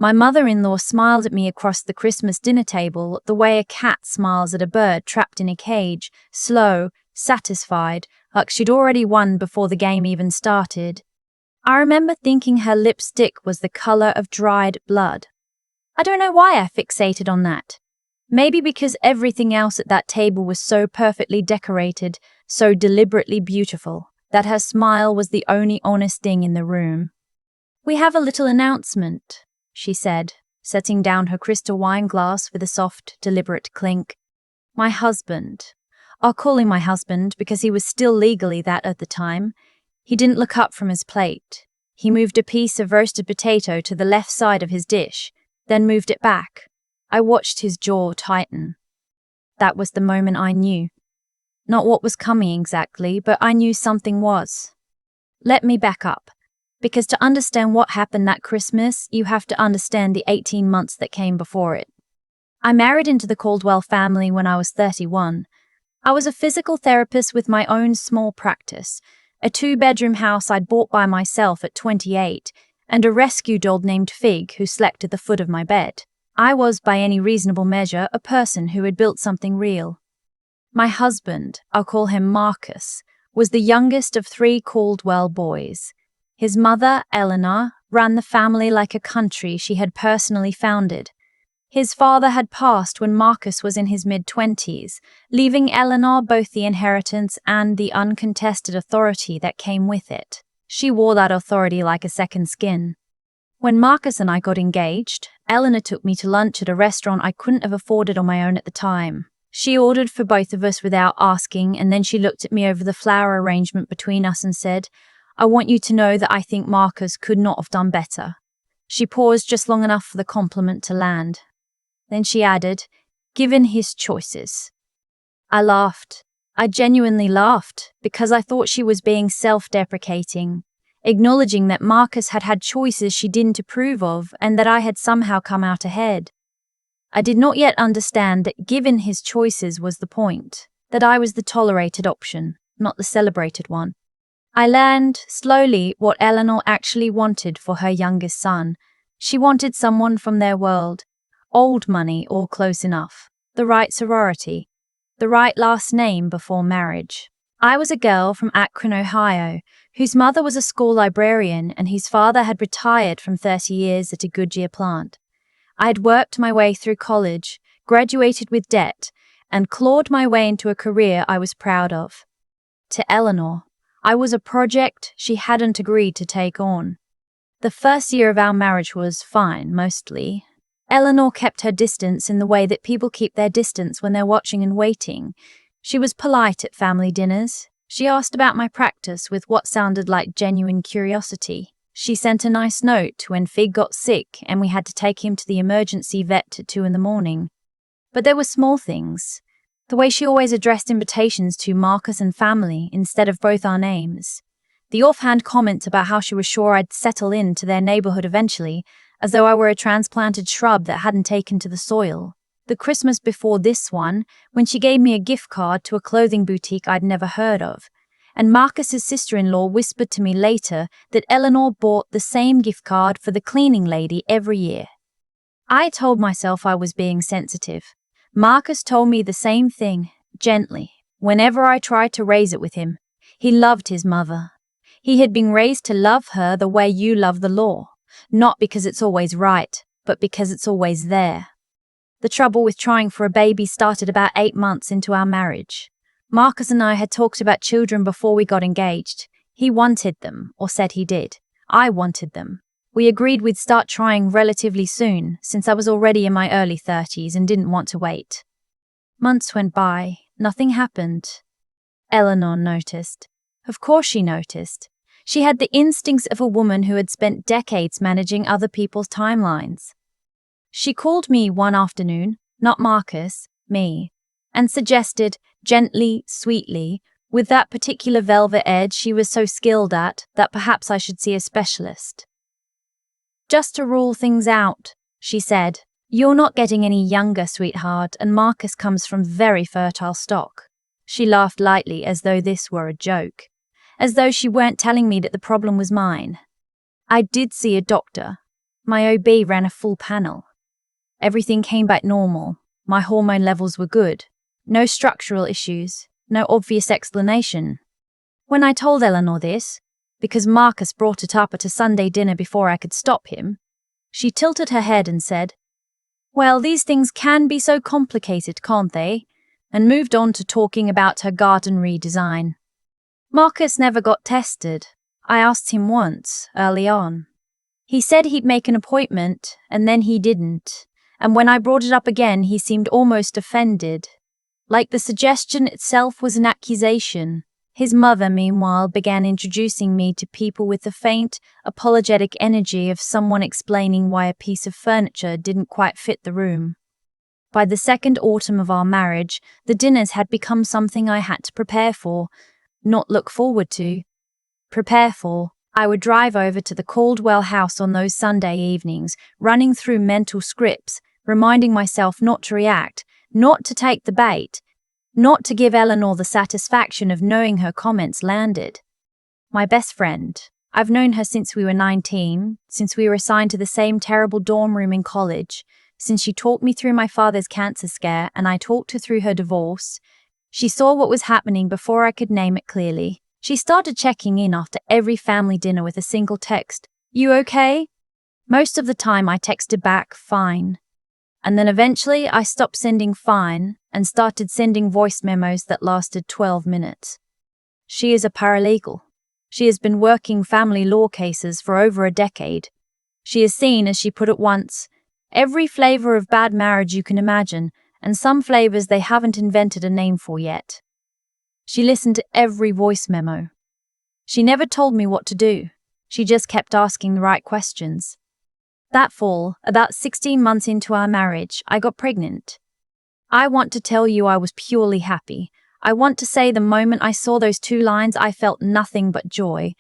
My mother-in-law smiled at me across the Christmas dinner table the way a cat smiles at a bird trapped in a cage, slow, satisfied, like she'd already won before the game even started. I remember thinking her lipstick was the color of dried blood. I don't know why I fixated on that. Maybe because everything else at that table was so perfectly decorated, so deliberately beautiful, that her smile was the only honest thing in the room. "We have a little announcement," she said, setting down her crystal wine glass with a soft, deliberate clink. "My husband," I'll call him my husband because he was still legally that at the time, he didn't look up from his plate. He moved a piece of roasted potato to the left side of his dish, then moved it back. I watched his jaw tighten. That was the moment I knew. Not what was coming exactly, but I knew something was. Let me back up, because to understand what happened that Christmas, you have to understand the 18 months that came before it. I married into the Caldwell family when I was 31. I was a physical therapist with my own small practice, a 2-bedroom house I'd bought by myself at 28, and a rescue dog named Fig who slept at the foot of my bed. I was, by any reasonable measure, a person who had built something real. My husband, I'll call him Marcus, was the youngest of 3 Caldwell boys. His mother, Eleanor, ran the family like a country she had personally founded. His father had passed when Marcus was in his mid-20s, leaving Eleanor both the inheritance and the uncontested authority that came with it. She wore that authority like a second skin. When Marcus and I got engaged, Eleanor took me to lunch at a restaurant I couldn't have afforded on my own at the time. She ordered for both of us without asking, and then she looked at me over the flower arrangement between us and said, "I want you to know that I think Marcus could not have done better." She paused just long enough for the compliment to land. Then she added, "Given his choices." I laughed. I genuinely laughed, because I thought she was being self-deprecating, acknowledging that Marcus had had choices she didn't approve of and that I had somehow come out ahead. I did not yet understand that given his choices was the point, that I was the tolerated option, not the celebrated one. I learned, slowly, what Eleanor actually wanted for her youngest son. She wanted someone from their world, old money or close enough, the right sorority, the right last name before marriage. I was a girl from Akron, Ohio, whose mother was a school librarian and whose father had retired from 30 years at a Goodyear plant. I had worked my way through college, graduated with debt, and clawed my way into a career I was proud of. To Eleanor, I was a project she hadn't agreed to take on. The first year of our marriage was fine, mostly. Eleanor kept her distance in the way that people keep their distance when they're watching and waiting. She was polite at family dinners. She asked about my practice with what sounded like genuine curiosity. She sent a nice note when Fig got sick and we had to take him to the emergency vet at 2 a.m. But there were small things. The way she always addressed invitations to Marcus and family instead of both our names. The offhand comment about how she was sure I'd settle into their neighborhood eventually, as though I were a transplanted shrub that hadn't taken to the soil. The Christmas before this one, when she gave me a gift card to a clothing boutique I'd never heard of. And Marcus's sister-in-law whispered to me later that Eleanor bought the same gift card for the cleaning lady every year. I told myself I was being sensitive. Marcus told me the same thing, gently, whenever I tried to raise it with him. He loved his mother. He had been raised to love her the way you love the law, not because it's always right, but because it's always there. The trouble with trying for a baby started about 8 months into our marriage. Marcus and I had talked about children before we got engaged. He wanted them, or said he did. I wanted them. We agreed we'd start trying relatively soon, since I was already in my early 30s and didn't want to wait. Months went by. Nothing happened. Eleanor noticed. Of course she noticed. She had the instincts of a woman who had spent decades managing other people's timelines. She called me one afternoon, not Marcus, me, and suggested, gently, sweetly, with that particular velvet edge she was so skilled at, that perhaps I should see a specialist. "Just to rule things out," she said, "you're not getting any younger, sweetheart, and Marcus comes from very fertile stock." She laughed lightly as though this were a joke, as though she weren't telling me that the problem was mine. "I did see a doctor. My OB ran a full panel. Everything came back normal. My hormone levels were good. No structural issues. No obvious explanation. When I told Eleanor this, because Marcus brought it up at a Sunday dinner before I could stop him, she tilted her head and said, "Well, these things can be so complicated, can't they?" and moved on to talking about her garden redesign. Marcus never got tested. I asked him once, early on. He said he'd make an appointment, and then he didn't. And when I brought it up again, he seemed almost offended. Like the suggestion itself was an accusation. His mother, meanwhile, began introducing me to people with the faint, apologetic energy of someone explaining why a piece of furniture didn't quite fit the room. By the second autumn of our marriage, the dinners had become something I had to prepare for, not look forward to. Prepare for. I would drive over to the Caldwell house on those Sunday evenings, running through mental scripts, reminding myself not to react, not to take the bait, not to give Eleanor the satisfaction of knowing her comments landed. My best friend. I've known her since we were 19, since we were assigned to the same terrible dorm room in college, since she talked me through my father's cancer scare and I talked her through her divorce. She saw what was happening before I could name it clearly. She started checking in after every family dinner with a single text, "You okay?" Most of the time I texted back, "Fine." And then eventually I stopped sending "fine" and started sending voice memos that lasted 12 minutes. She is a paralegal. She has been working family law cases for over a decade. She has seen, as she put it once, every flavor of bad marriage you can imagine, and some flavors they haven't invented a name for yet. She listened to every voice memo. She never told me what to do. She just kept asking the right questions. That fall, about 16 months into our marriage, I got pregnant. I want to tell you I was purely happy. I want to say the moment I saw those 2 lines, I felt nothing but joy.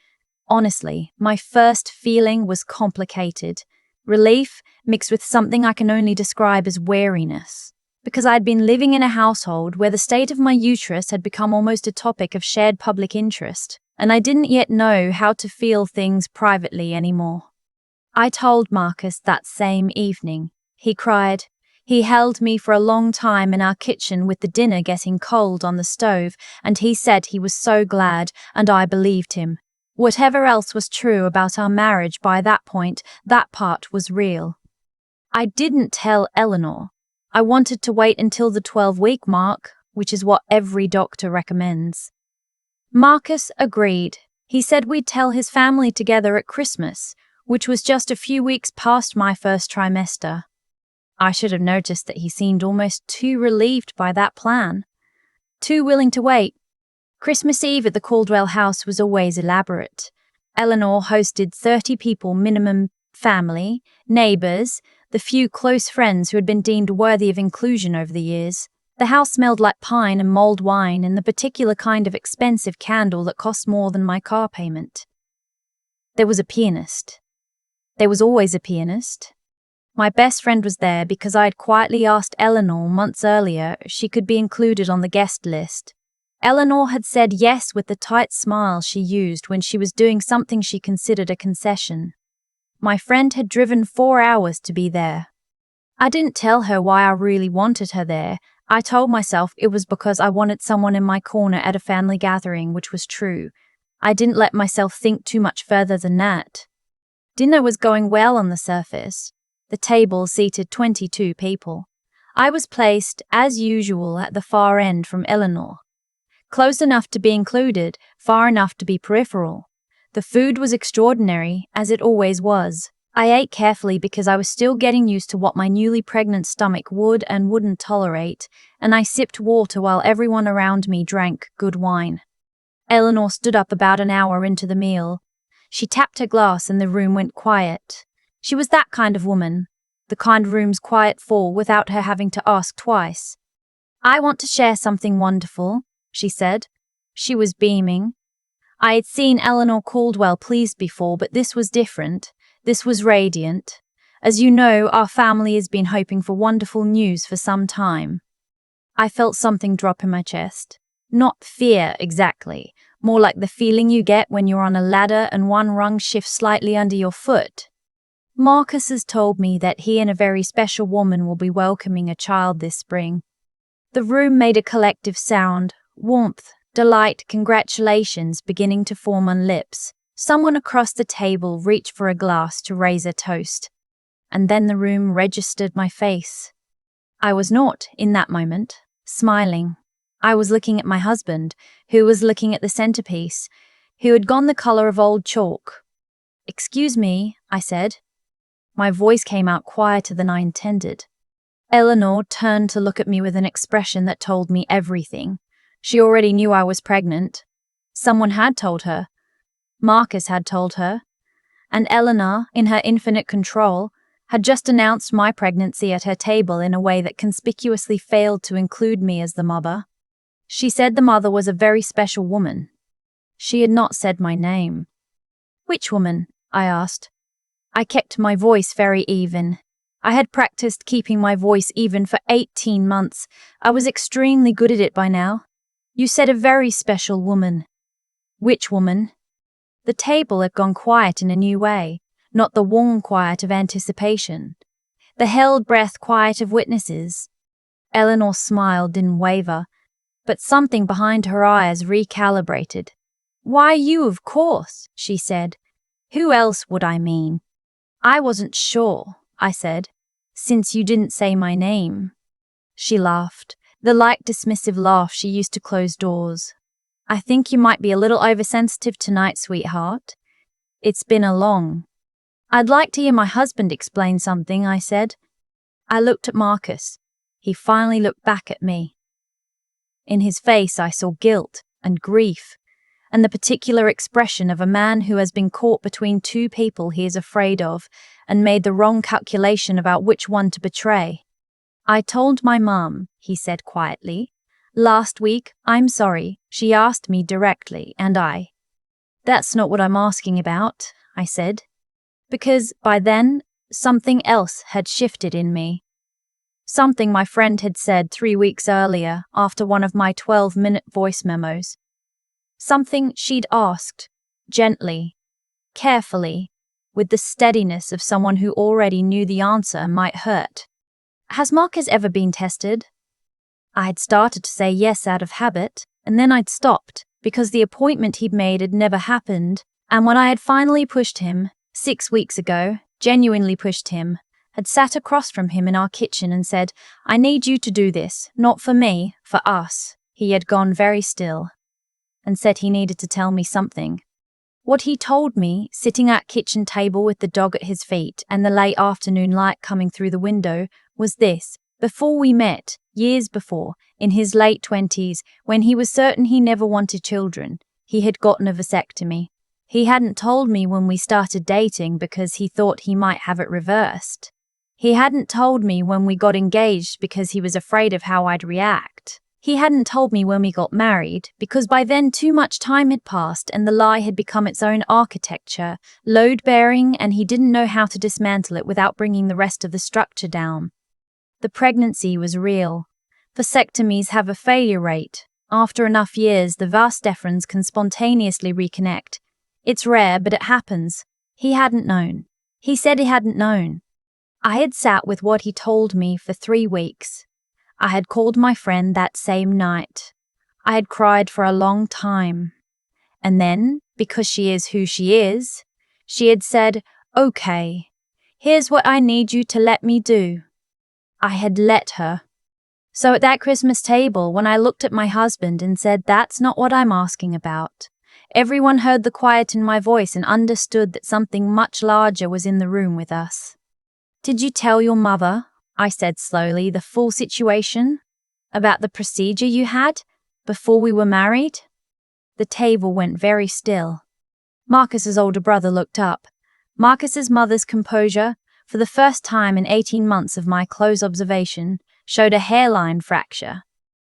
Honestly, my first feeling was complicated. Relief mixed with something I can only describe as wariness. Because I'd been living in a household where the state of my uterus had become almost a topic of shared public interest, and I didn't yet know how to feel things privately anymore. I told Marcus that same evening. He cried. He held me for a long time in our kitchen with the dinner getting cold on the stove, and he said he was so glad, and I believed him. Whatever else was true about our marriage by that point, that part was real. I didn't tell Eleanor. I wanted to wait until the 12-week mark, which is what every doctor recommends. Marcus agreed. He said we'd tell his family together at Christmas, which was just a few weeks past my first trimester. I should have noticed that he seemed almost too relieved by that plan. Too willing to wait. Christmas Eve at the Caldwell house was always elaborate. Eleanor hosted 30 people minimum, family, neighbors, the few close friends who had been deemed worthy of inclusion over the years. The house smelled like pine and mulled wine and the particular kind of expensive candle that cost more than my car payment. There was a pianist. There was always a pianist. My best friend was there because I had quietly asked Eleanor months earlier if she could be included on the guest list. Eleanor had said yes with the tight smile she used when she was doing something she considered a concession. My friend had driven 4 hours to be there. I didn't tell her why I really wanted her there. I told myself it was because I wanted someone in my corner at a family gathering, which was true. I didn't let myself think too much further than that. Dinner was going well on the surface. The table seated 22 people. I was placed, as usual, at the far end from Eleanor. Close enough to be included, far enough to be peripheral. The food was extraordinary, as it always was. I ate carefully because I was still getting used to what my newly pregnant stomach would and wouldn't tolerate, and I sipped water while everyone around me drank good wine. Eleanor stood up about an hour into the meal. She tapped her glass and the room went quiet. She was that kind of woman, the kind rooms quiet for without her having to ask twice. "I want to share something wonderful," she said. She was beaming. I had seen Eleanor Caldwell pleased before, but this was different. This was radiant. As you know, our family has been hoping for wonderful news for some time. I felt something drop in my chest. Not fear, exactly. More like the feeling you get when you're on a ladder and one rung shifts slightly under your foot. Marcus has told me that he and a very special woman will be welcoming a child this spring. The room made a collective sound, warmth, delight, congratulations beginning to form on lips. Someone across the table reached for a glass to raise a toast. And then the room registered my face. I was not, in that moment, smiling. I was looking at my husband, who was looking at the centerpiece, who had gone the color of old chalk. "Excuse me," I said. My voice came out quieter than I intended. Eleanor turned to look at me with an expression that told me everything. She already knew I was pregnant. Someone had told her. Marcus had told her. And Eleanor, in her infinite control, had just announced my pregnancy at her table in a way that conspicuously failed to include me as the mother. She said the mother was a very special woman. She had not said my name. "Which woman?" I asked. I kept my voice very even. I had practiced keeping my voice even for 18 months. I was extremely good at it by now. "You said a very special woman." "Which woman?" The table had gone quiet in a new way, not the warm quiet of anticipation. The held breath quiet of witnesses. Eleanor's smile didn't waver, but something behind her eyes recalibrated. "Why, you, of course," she said. "Who else would I mean?" "I wasn't sure," I said, "since you didn't say my name." She laughed, the light dismissive laugh she used to close doors. "I think you might be a little oversensitive tonight, sweetheart. It's been a long—" "I'd like to hear my husband explain something," I said. I looked at Marcus. He finally looked back at me. In his face I saw guilt and grief, and the particular expression of a man who has been caught between two people he is afraid of and made the wrong calculation about which one to betray. "I told my mum," he said quietly. "Last week, I'm sorry, she asked me directly, and I—" "That's not what I'm asking about," I said, because by then, something else had shifted in me. Something my friend had said 3 weeks earlier after one of my 12-minute voice memos. Something she'd asked, gently, carefully, with the steadiness of someone who already knew the answer might hurt. "Has Marcus ever been tested?" I had started to say yes out of habit, and then I'd stopped, because the appointment he'd made had never happened, and when I had finally pushed him, 6 weeks ago, genuinely pushed him, had sat across from him in our kitchen and said, "I need you to do this, not for me, for us," he had gone very still, and said he needed to tell me something. What he told me, sitting at kitchen table with the dog at his feet and the late afternoon light coming through the window, was this: before we met, years before, in his late 20s, when he was certain he never wanted children, he had gotten a vasectomy. He hadn't told me when we started dating because he thought he might have it reversed. He hadn't told me when we got engaged because he was afraid of how I'd react. He hadn't told me when we got married, because by then too much time had passed and the lie had become its own architecture, load-bearing, and he didn't know how to dismantle it without bringing the rest of the structure down. The pregnancy was real. Vasectomies have a failure rate. After enough years, the vas deferens can spontaneously reconnect. It's rare, but it happens. He hadn't known. He said he hadn't known. I had sat with what he told me for 3 weeks. I had called my friend that same night. I had cried for a long time. And then, because she is who she is, she had said, "Okay, here's what I need you to let me do." I had let her. So at that Christmas table, when I looked at my husband and said, "That's not what I'm asking about," everyone heard the quiet in my voice and understood that something much larger was in the room with us. "Did you tell your mother," I said slowly, "the full situation? About the procedure you had? Before we were married?" The table went very still. Marcus's older brother looked up. Marcus's mother's composure, for the first time in 18 months of my close observation, showed a hairline fracture.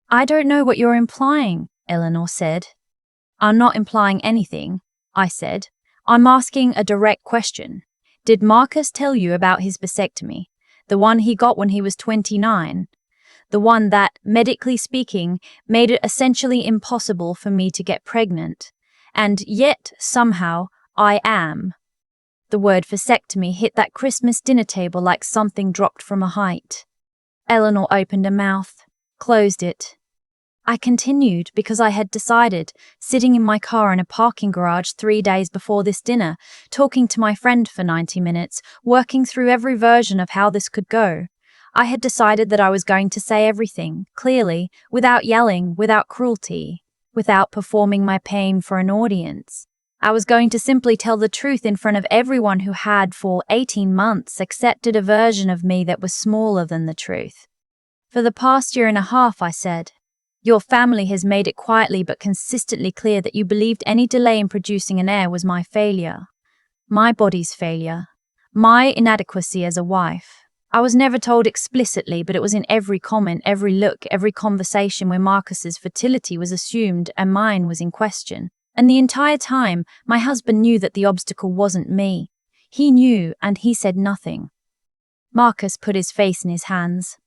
"I don't know what you're implying," Eleanor said. "I'm not implying anything," I said. "I'm asking a direct question. Did Marcus tell you about his vasectomy? The one he got when he was 29? The one that, medically speaking, made it essentially impossible for me to get pregnant. And yet, somehow, I am." The word vasectomy hit that Christmas dinner table like something dropped from a height. Eleanor opened her mouth, closed it. I continued because I had decided, sitting in my car in a parking garage 3 days before this dinner, talking to my friend for 90 minutes, working through every version of how this could go. I had decided that I was going to say everything, clearly, without yelling, without cruelty, without performing my pain for an audience. I was going to simply tell the truth in front of everyone who had, for 18 months, accepted a version of me that was smaller than the truth. For the past year and a half, I said, your family has made it quietly but consistently clear that you believed any delay in producing an heir was my failure. My body's failure. My inadequacy as a wife. I was never told explicitly, but it was in every comment, every look, every conversation where Marcus's fertility was assumed and mine was in question. And the entire time, my husband knew that the obstacle wasn't me. He knew, and he said nothing. Marcus put his face in his hands.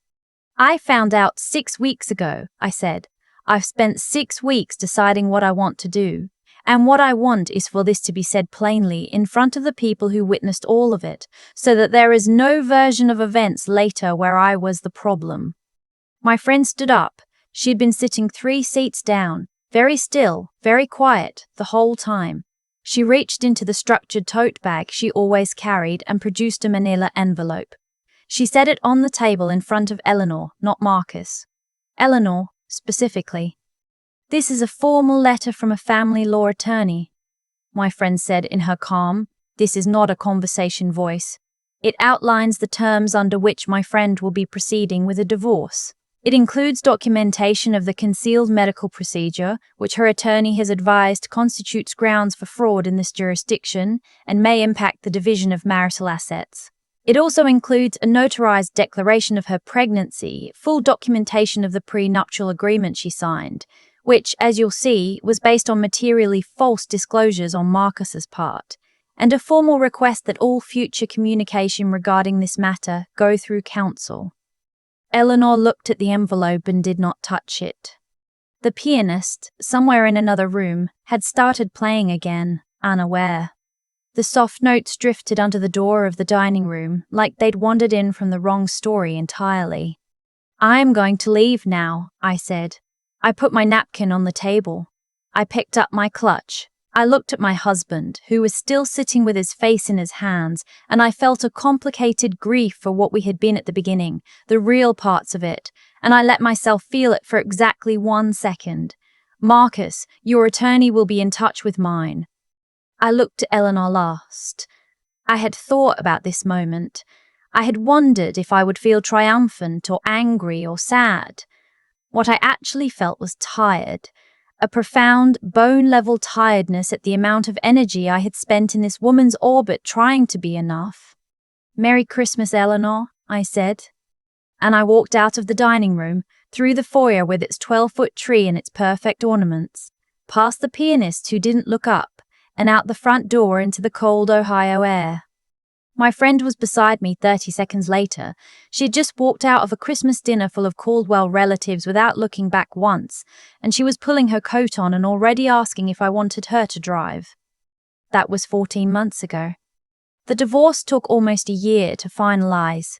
I found out 6 weeks ago, I said. I've spent 6 weeks deciding what I want to do. And what I want is for this to be said plainly in front of the people who witnessed all of it, so that there is no version of events later where I was the problem. My friend stood up. She had been sitting 3 seats down, very still, very quiet, the whole time. She reached into the structured tote bag she always carried and produced a manila envelope. She set it on the table in front of Eleanor, not Marcus. Eleanor, specifically. This is a formal letter from a family law attorney, my friend said in her calm, this is not a conversation voice. It outlines the terms under which my friend will be proceeding with a divorce. It includes documentation of the concealed medical procedure, which her attorney has advised constitutes grounds for fraud in this jurisdiction and may impact the division of marital assets. It also includes a notarized declaration of her pregnancy, full documentation of the prenuptial agreement she signed, which, as you'll see, was based on materially false disclosures on Marcus's part, and a formal request that all future communication regarding this matter go through counsel. Eleanor looked at the envelope and did not touch it. The pianist, somewhere in another room, had started playing again, unaware. The soft notes drifted under the door of the dining room, like they'd wandered in from the wrong story entirely. I'm going to leave now, I said. I put my napkin on the table. I picked up my clutch. I looked at my husband, who was still sitting with his face in his hands, and I felt a complicated grief for what we had been at the beginning, the real parts of it, and I let myself feel it for exactly 1 second. Marcus, your attorney will be in touch with mine. I looked at Eleanor last. I had thought about this moment. I had wondered if I would feel triumphant or angry or sad. What I actually felt was tired. A profound, bone-level tiredness at the amount of energy I had spent in this woman's orbit trying to be enough. Merry Christmas, Eleanor, I said. And I walked out of the dining room, through the foyer with its 12-foot tree and its perfect ornaments, past the pianist who didn't look up, and out the front door into the cold Ohio air. My friend was beside me 30 seconds later. She had just walked out of a Christmas dinner full of Caldwell relatives without looking back once, and she was pulling her coat on and already asking if I wanted her to drive. That was 14 months ago. The divorce took almost a year to finalize.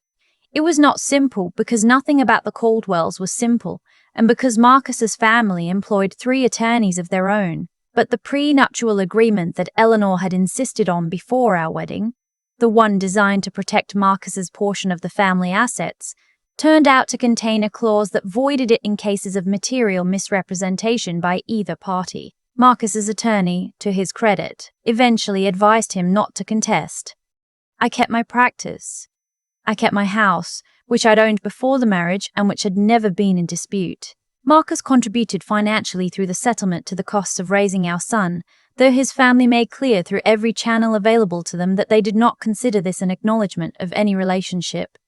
It was not simple because nothing about the Caldwells was simple, and because Marcus's family employed 3 attorneys of their own. But the prenuptial agreement that Eleanor had insisted on before our wedding, the one designed to protect Marcus's portion of the family assets, turned out to contain a clause that voided it in cases of material misrepresentation by either party. Marcus's attorney, to his credit, eventually advised him not to contest. I kept my practice. I kept my house, which I'd owned before the marriage and which had never been in dispute. Marcus contributed financially through the settlement to the costs of raising our son, though his family made clear through every channel available to them that they did not consider this an acknowledgement of any relationship.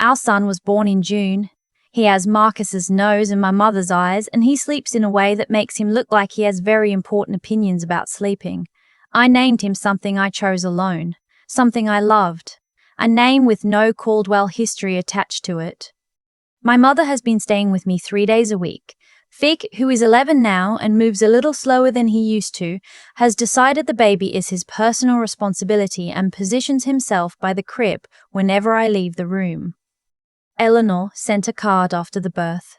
Our son was born in June. He has Marcus's nose and my mother's eyes, and he sleeps in a way that makes him look like he has very important opinions about sleeping. I named him something I chose alone, something I loved, a name with no Caldwell history attached to it. My mother has been staying with me 3 days a week, Fig, who is 11 now and moves a little slower than he used to, has decided the baby is his personal responsibility and positions himself by the crib whenever I leave the room. Eleanor sent a card after the birth.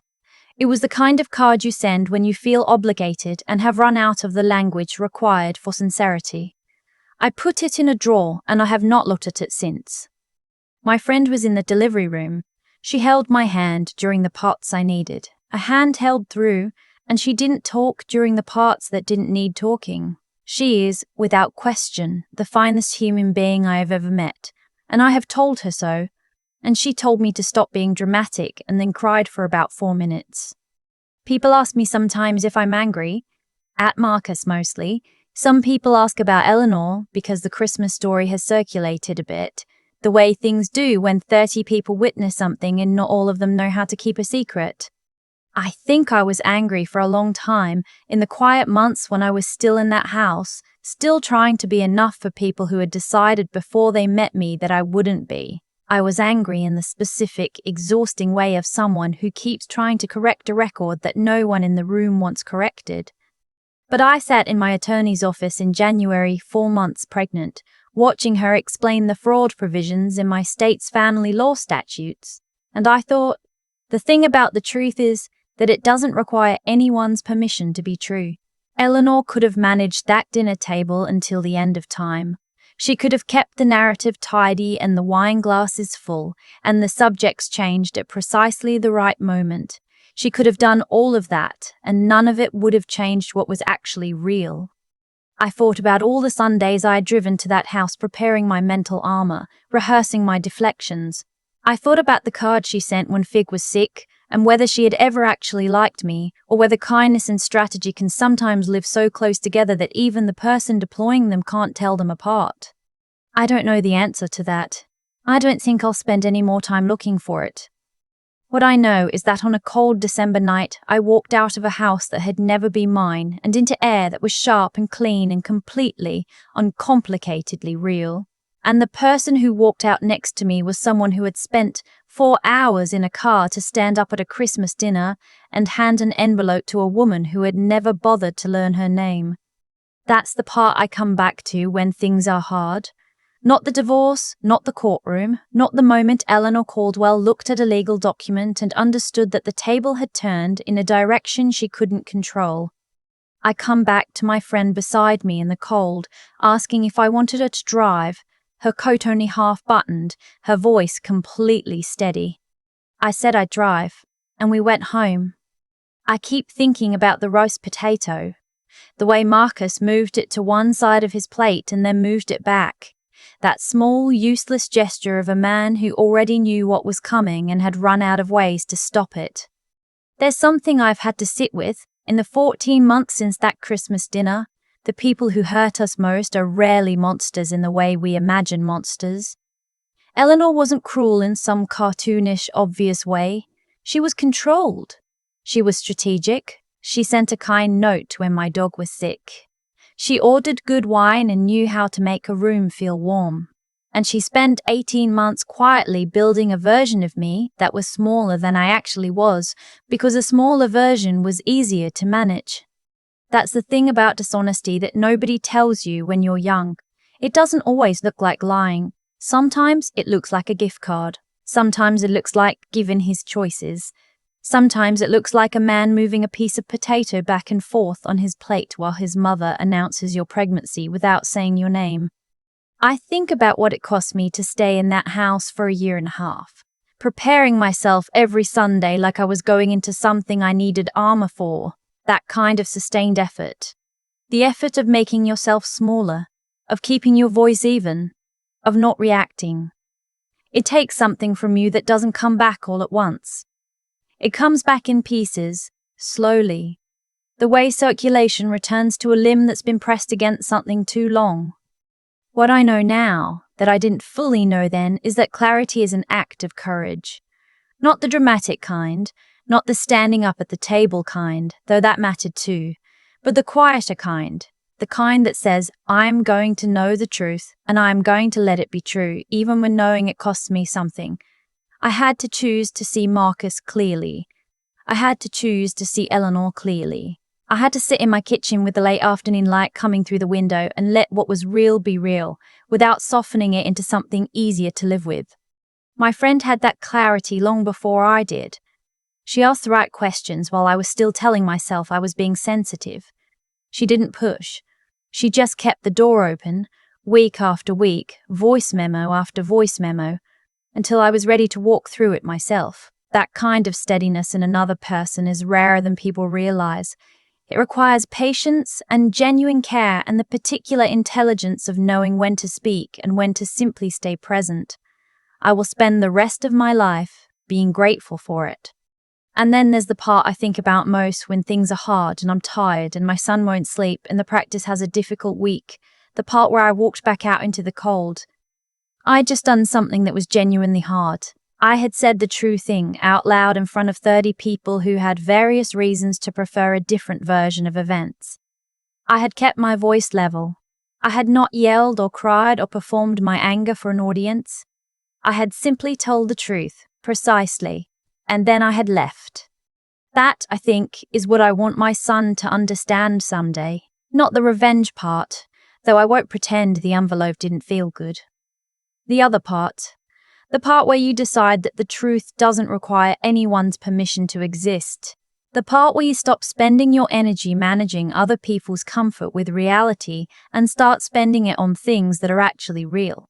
It was the kind of card you send when you feel obligated and have run out of the language required for sincerity. I put it in a drawer and I have not looked at it since. My friend was in the delivery room. She held my hand during the parts I needed. A hand held through, and she didn't talk during the parts that didn't need talking. She is, without question, the finest human being I have ever met, and I have told her so, and she told me to stop being dramatic and then cried for about 4 minutes. People ask me sometimes if I'm angry, at Marcus mostly. Some people ask about Eleanor because the Christmas story has circulated a bit, the way things do when 30 people witness something and not all of them know how to keep a secret. I think I was angry for a long time, in the quiet months when I was still in that house, still trying to be enough for people who had decided before they met me that I wouldn't be. I was angry in the specific, exhausting way of someone who keeps trying to correct a record that no one in the room wants corrected. But I sat in my attorney's office in January, 4 months pregnant, watching her explain the fraud provisions in my state's family law statutes, and I thought, the thing about the truth is that it doesn't require anyone's permission to be true. Eleanor could have managed that dinner table until the end of time. She could have kept the narrative tidy and the wine glasses full, and the subjects changed at precisely the right moment. She could have done all of that, and none of it would have changed what was actually real. I thought about all the Sundays I had driven to that house preparing my mental armor, rehearsing my deflections. I thought about the card she sent when Fig was sick, and whether she had ever actually liked me, or whether kindness and strategy can sometimes live so close together that even the person deploying them can't tell them apart. I don't know the answer to that. I don't think I'll spend any more time looking for it. What I know is that on a cold December night, I walked out of a house that had never been mine and into air that was sharp and clean and completely, uncomplicatedly real. And the person who walked out next to me was someone who had spent 4 hours in a car to stand up at a Christmas dinner and hand an envelope to a woman who had never bothered to learn her name. That's the part I come back to when things are hard. Not the divorce, not the courtroom, not the moment Eleanor Caldwell looked at a legal document and understood that the table had turned in a direction she couldn't control. I come back to my friend beside me in the cold, asking if I wanted her to drive, her coat only half buttoned, her voice completely steady. I said I'd drive, and we went home. I keep thinking about the roast potato, the way Marcus moved it to one side of his plate and then moved it back. That small, useless gesture of a man who already knew what was coming and had run out of ways to stop it. There's something I've had to sit with. In the 14 months since that Christmas dinner, the people who hurt us most are rarely monsters in the way we imagine monsters. Eleanor wasn't cruel in some cartoonish, obvious way. She was controlled. She was strategic. She sent a kind note when my dog was sick. She ordered good wine and knew how to make a room feel warm. And she spent 18 months quietly building a version of me that was smaller than I actually was, because a smaller version was easier to manage. That's the thing about dishonesty that nobody tells you when you're young. It doesn't always look like lying. Sometimes it looks like a gift card. Sometimes it looks like giving his choices. Sometimes it looks like a man moving a piece of potato back and forth on his plate while his mother announces your pregnancy without saying your name. I think about what it cost me to stay in that house for 1.5 years, preparing myself every Sunday like I was going into something I needed armor for, that kind of sustained effort. The effort of making yourself smaller, of keeping your voice even, of not reacting. It takes something from you that doesn't come back all at once. It comes back in pieces, slowly, the way circulation returns to a limb that's been pressed against something too long. What I know now, that I didn't fully know then, is that clarity is an act of courage. Not the dramatic kind, not the standing up at the table kind, though that mattered too, but the quieter kind, the kind that says, I'm going to know the truth, and I'm going to let it be true, even when knowing it costs me something. I had to choose to see Marcus clearly. I had to choose to see Eleanor clearly. I had to sit in my kitchen with the late afternoon light coming through the window and let what was real be real, without softening it into something easier to live with. My friend had that clarity long before I did. She asked the right questions while I was still telling myself I was being sensitive. She didn't push. She just kept the door open, week after week, voice memo after voice memo, until I was ready to walk through it myself. That kind of steadiness in another person is rarer than people realize. It requires patience and genuine care and the particular intelligence of knowing when to speak and when to simply stay present. I will spend the rest of my life being grateful for it. And then there's the part I think about most when things are hard and I'm tired and my son won't sleep and the practice has a difficult week. The part where I walked back out into the cold. I'd just done something that was genuinely hard. I had said the true thing out loud in front of 30 people who had various reasons to prefer a different version of events. I had kept my voice level. I had not yelled or cried or performed my anger for an audience. I had simply told the truth, precisely, and then I had left. That, I think, is what I want my son to understand someday. Not the revenge part, though I won't pretend the envelope didn't feel good. The other part. The part where you decide that the truth doesn't require anyone's permission to exist. The part where you stop spending your energy managing other people's comfort with reality and start spending it on things that are actually real.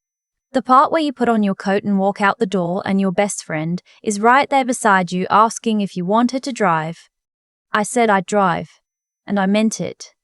The part where you put on your coat and walk out the door and your best friend is right there beside you asking if you wanted to drive. I said I'd drive, and I meant it.